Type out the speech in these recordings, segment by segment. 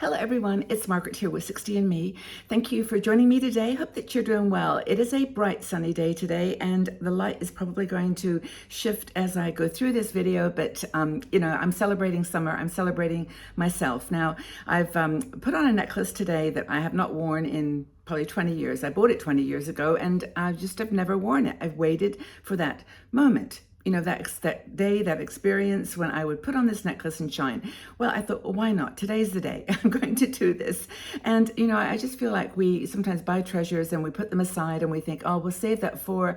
Hello everyone, it's Margaret here with 60andme. Thank you for joining me today. Hope that you're doing well. It is a bright sunny day today and the light is probably going to shift as I go through this video, but I'm celebrating summer. I'm celebrating myself. Now, I've put on a necklace today that I have not worn in probably 20 years. I bought it 20 years ago and I just have never worn it. I've waited for that moment. That day, that experience when I would put on this necklace and shine. Well, I thought, well, why not? Today's the day. I'm going to do this. And, I just feel like we sometimes buy treasures and we put them aside and we think, oh, we'll save that for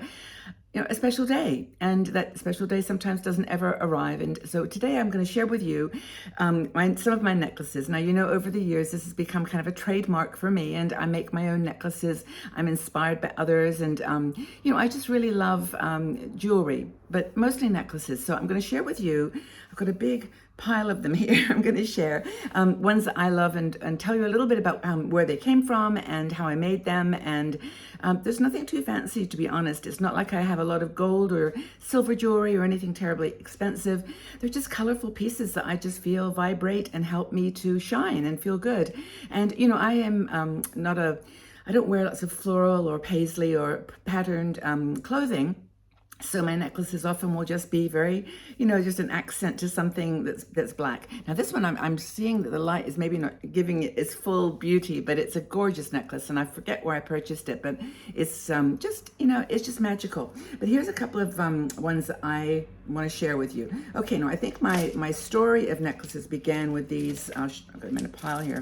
a special day, and that special day sometimes doesn't ever arrive. And so today I'm going to share with you some of my necklaces. Now, over the years, this has become kind of a trademark for me, and I make my own necklaces. I'm inspired by others, and I just really love jewelry, but mostly necklaces. So I'm going to share with you. I've got a big pile of them here. I'm going to share ones that I love and tell you a little bit about where they came from and how I made them. And there's nothing too fancy, to be honest. It's not like I have a lot of gold or silver jewelry or anything terribly expensive. They're just colorful pieces that I just feel vibrate and help me to shine and feel good. And I am I don't wear lots of floral or paisley or patterned clothing. So my necklaces often will just be very, just an accent to something that's black. Now this one, I'm seeing that the light is maybe not giving it its full beauty, but it's a gorgeous necklace, and I forget where I purchased it, but it's it's just magical. But here's a couple of ones that I want to share with you. Okay, now I think my story of necklaces began with these. I've got them in a pile here.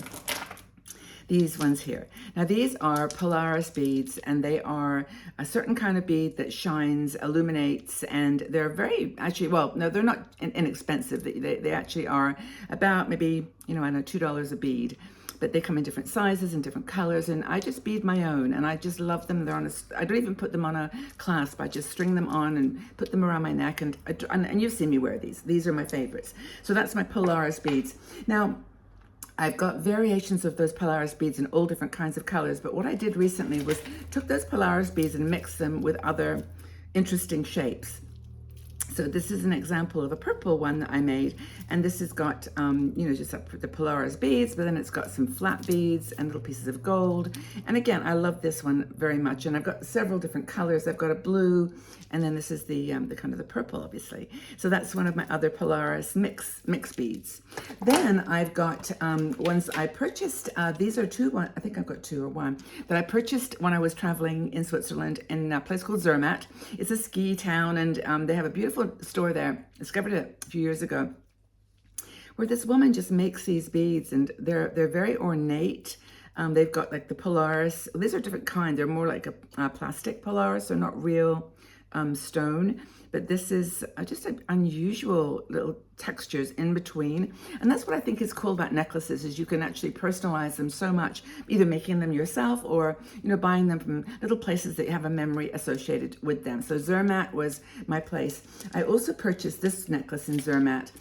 These ones here. Now these are Polaris beads, and they are a certain kind of bead that shines, illuminates, and they're very, actually, well, no, they're not inexpensive. They actually are about maybe, I know, $2 a bead, but they come in different sizes and different colors, and I just bead my own, and I just love them. They're on I don't even put them on a clasp. I just string them on and put them around my neck, and you've seen me wear these. These are my favorites. So that's my Polaris beads. Now, I've got variations of those Polaris beads in all different kinds of colors, but what I did recently was took those Polaris beads and mixed them with other interesting shapes. So this is an example of a purple one that I made, and this has got, just the Polaris beads, but then it's got some flat beads and little pieces of gold. And again, I love this one very much, and I've got several different colors. I've got a blue, and then this is the kind of the purple, obviously. So that's one of my other Polaris mix beads. Then I've got ones I purchased. These are I think I've got two or one that I purchased when I was traveling in Switzerland in a place called Zermatt. It's a ski town, and they have a beautiful store there. I discovered it a few years ago, where this woman just makes these beads, and they're very ornate. They've got like the Polaris. These are different kind. They're more like a plastic Polaris. They're not real stone, but this is just unusual little textures in between. And that's what I think is cool about necklaces, is you can actually personalize them so much, either making them yourself or buying them from little places that have a memory associated with them. So Zermatt was my place. I also purchased this necklace in Zermatt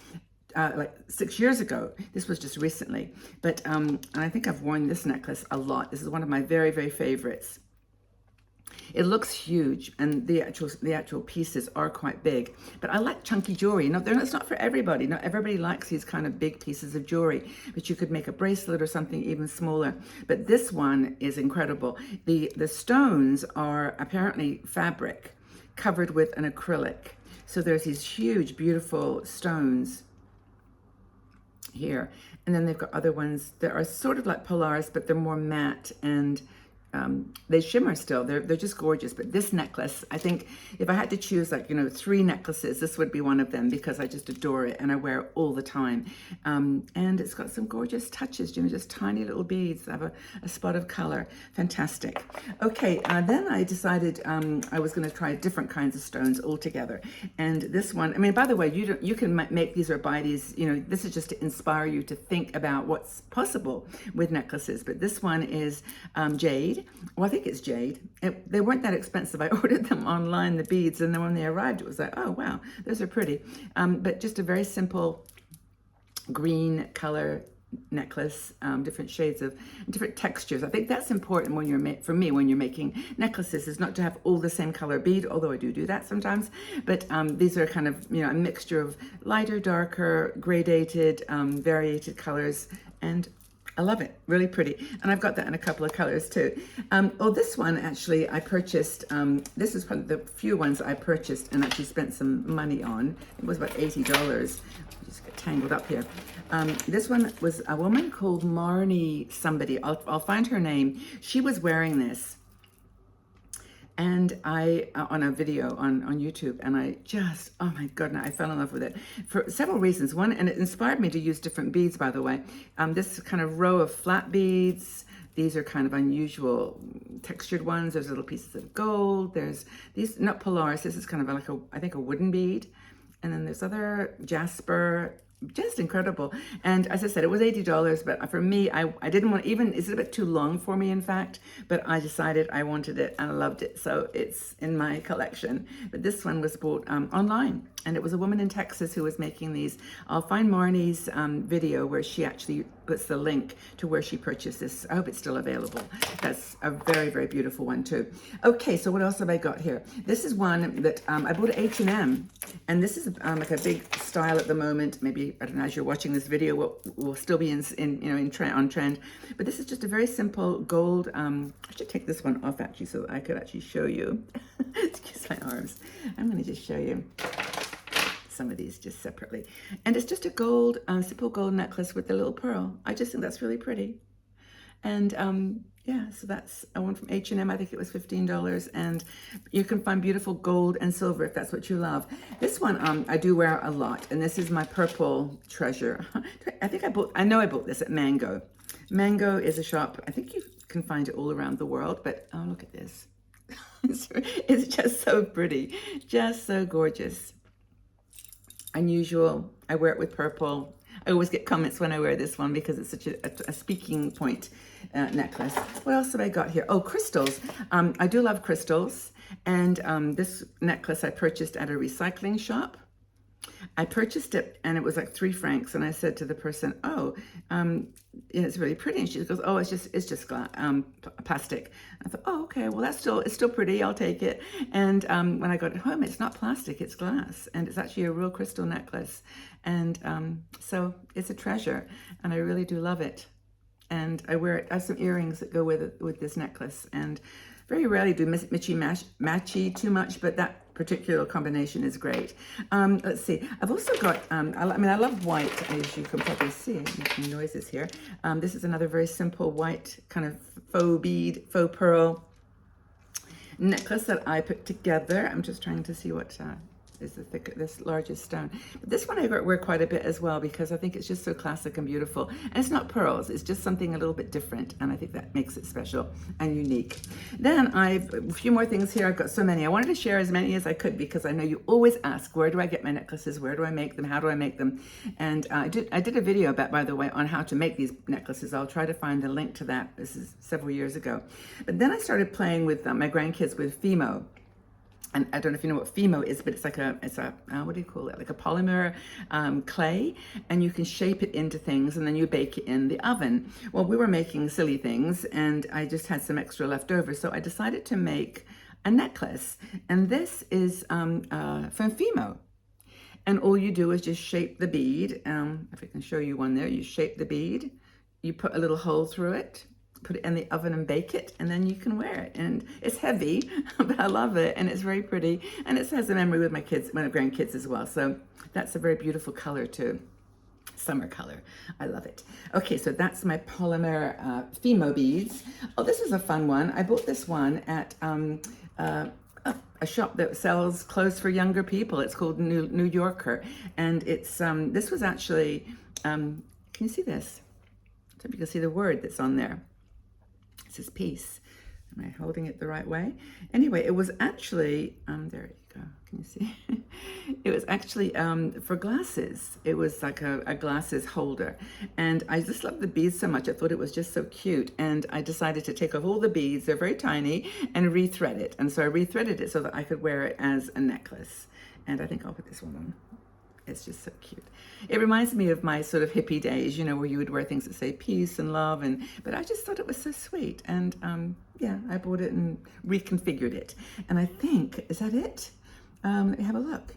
like 6 years ago. This was just recently, but and I think I've worn this necklace a lot. This is one of my very, very favorites. It looks huge, and the actual pieces are quite big, but I like chunky jewelry. It's not for everybody. Not everybody likes these kind of big pieces of jewelry, but you could make a bracelet or something even smaller. But this one is incredible. The stones are apparently fabric covered with an acrylic. So there's these huge, beautiful stones here. And then they've got other ones that are sort of like Polaris, but they're more matte, and they shimmer still. They're just gorgeous. But this necklace, I think if I had to choose 3 necklaces, this would be one of them, because I just adore it and I wear it all the time. And it's got some gorgeous touches, just tiny little beads that have a spot of color. Fantastic. Okay, then I decided I was going to try different kinds of stones altogether. And this one, by the way, you can make these or buy these. This is just to inspire you to think about what's possible with necklaces. But this one is jade. Well, I think it's jade. They weren't that expensive. I ordered them online, the beads, and then when they arrived, it was like, oh, wow, those are pretty. But just a very simple green color necklace, different shades of different textures. I think that's important when for me, when you're making necklaces, is not to have all the same color bead, although I do that sometimes. But these are kind of, a mixture of lighter, darker, gradated, variated colors, and I love it, really pretty. And I've got that in a couple of colors too. Oh, this one actually I purchased, this is one of the few ones I purchased and actually spent some money on. It was about $80. Just get tangled up here. This one was a woman called Marnie somebody. I'll find her name. She was wearing this. And I, on a video on YouTube, and I just, oh my goodness, I fell in love with it for several reasons. One, and it inspired me to use different beads, by the way. This kind of row of flat beads, these are kind of unusual textured ones. There's little pieces of gold. There's these, not Polaris, this is kind of like I think a wooden bead. And then there's other jasper, just incredible. And as I said, it was $80, but for me, I didn't want, even, it's a bit too long for me, in fact, but I decided I wanted it and I loved it. So it's in my collection. But this one was bought online, and it was a woman in Texas who was making these. I'll find Marnie's video where she actually puts the link to where she purchased this. I hope it's still available. That's a very, very beautiful one too. Okay, so what else have I got here? This is one that I bought at H&M, and this is like a big style at the moment. Maybe, I don't know, as you're watching this video, will still be on trend. But this is just a very simple gold. I should take this one off actually, so I could actually show you. Excuse my arms. I'm going to just show you some of these just separately. And it's just a gold, simple gold necklace with a little pearl. I just think that's really pretty. And yeah, so that's a one from H&M. I think it was $15, and you can find beautiful gold and silver if that's what you love. This one I do wear a lot, and this is my purple treasure. I know I bought this at Mango. Mango is a shop, I think you can find it all around the world, but oh, look at this. It's just so pretty, just so gorgeous. Unusual. I wear it with purple. I always get comments when I wear this one because it's such a speaking point necklace. What else have I got here? Oh, crystals. I do love crystals. And this necklace I purchased at a recycling shop. I purchased it and it was like 3 francs. And I said to the person, oh, it's really pretty. And she goes, oh, it's just plastic. I thought, oh, okay, well, it's still pretty. I'll take it. And when I got it home, it's not plastic, it's glass. And it's actually a real crystal necklace. And so it's a treasure, and I really do love it. And I wear it. I have some earrings that go with this necklace, and very rarely do matchy too much, but that particular combination is great. Let's see. I've also got, I love white, as you can probably see. Making noises here. This is another very simple white kind of faux bead, faux pearl necklace that I put together. I'm just trying to see what is this largest stone. But this one I wear quite a bit as well because I think it's just so classic and beautiful. And it's not pearls, it's just something a little bit different, and I think that makes it special and unique. Then I've a few more things here. I've got so many. I wanted to share as many as I could because I know you always ask, where do I get my necklaces? Where do I make them? How do I make them? And I did a video about, by the way, on how to make these necklaces. I'll try to find a link to that. This is several years ago. But then I started playing with my grandkids with Fimo. And I don't know if you know what Fimo is, but it's like what do you call it? Like a polymer clay, and you can shape it into things, and then you bake it in the oven. Well, we were making silly things, and I just had some extra left over, so I decided to make a necklace, and this is from Fimo. And all you do is just shape the bead. If I can show you one there, you shape the bead, you put a little hole through it, put it in the oven and bake it, and then you can wear it. And it's heavy, but I love it, and it's very pretty, and it has a memory with my grandkids as well. So that's a very beautiful color too. Summer color. I love it. Okay, so that's my polymer Fimo beads. Oh, this is a fun one. I bought this one at a shop that sells clothes for younger people. It's called New Yorker, and it's this was actually can you see this? I hope you can see the word that's on there. It says peace. Am I holding it the right way? Anyway, it was actually, there you go, can you see? It was actually for glasses. It was like a glasses holder. And I just loved the beads so much. I thought it was just so cute. And I decided to take off all the beads, they're very tiny, and rethread it. And so I rethreaded it so that I could wear it as a necklace. And I think I'll put this one on. It's just so cute. It reminds me of my sort of hippie days, you know, where you would wear things that say peace and love, but I just thought it was so sweet. And yeah, I bought it and reconfigured it. And I think, is that it? Let me have a look.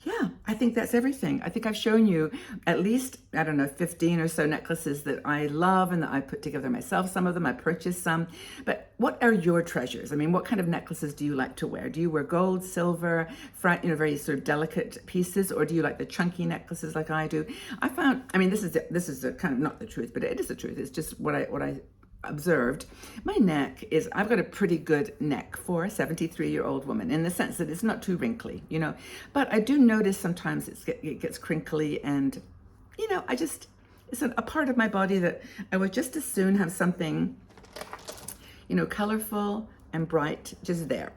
Yeah, I think that's everything. I think I've shown you at least, I don't know, 15 or so necklaces that I love and that I put together myself. Some of them I purchased some. But what are your treasures? I mean, what kind of necklaces do you like to wear? Do you wear gold, silver, very sort of delicate pieces, or do you like the chunky necklaces like I do? I found, I mean, this is the kind of not the truth, but it is the truth. It's just what I observed. My neck is, I've got a pretty good neck for a 73-year-old woman, in the sense that it's not too wrinkly, but I do notice sometimes it gets crinkly, and it's a part of my body that I would just as soon have something colorful and bright just there.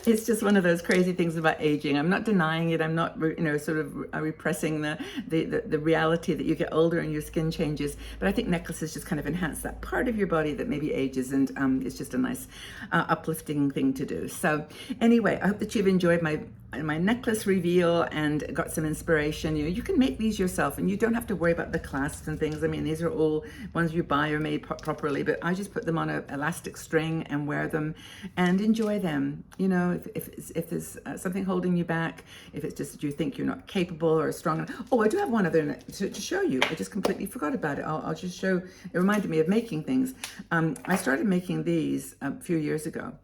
It's just one of those crazy things about aging. I'm not denying it. I'm not, sort of repressing the reality that you get older and your skin changes. But I think necklaces just kind of enhance that part of your body that maybe ages, and it's just a nice uplifting thing to do. So anyway, I hope that you've enjoyed my necklace reveal and got some inspiration. You can make these yourself, and you don't have to worry about the clasps and things. I mean, these are all ones you buy or made properly, but I just put them on an elastic string and wear them and enjoy them. If there's something holding you back, if it's just that you think you're not capable or strong enough. Oh, I do have one other to show you. I just completely forgot about it. I'll just show. It reminded me of making things. I started making these a few years ago,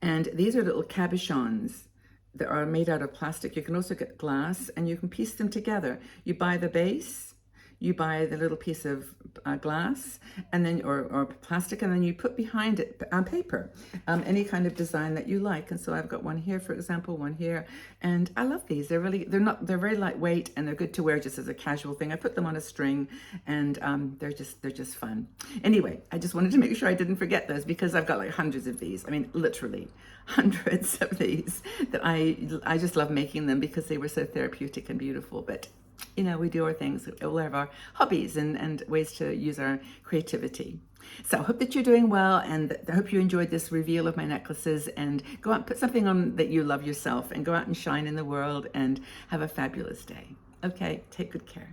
and these are little cabochons that are made out of plastic. You can also get glass, and you can piece them together. You buy the base, you buy the little piece of glass, and then or plastic, and then you put behind it paper, any kind of design that you like. And so I've got one here, for example, one here, and I love these. They're very lightweight, and they're good to wear just as a casual thing. I put them on a string, and they're just fun. Anyway, I just wanted to make sure I didn't forget those, because I've got like hundreds of these. I mean, literally hundreds of these that I just love making them because they were so therapeutic and beautiful. But we do our things. We'll have our hobbies and ways to use our creativity. So I hope that you're doing well, and I hope you enjoyed this reveal of my necklaces, and go out and put something on that you love yourself, and go out and shine in the world and have a fabulous day. Okay, take good care.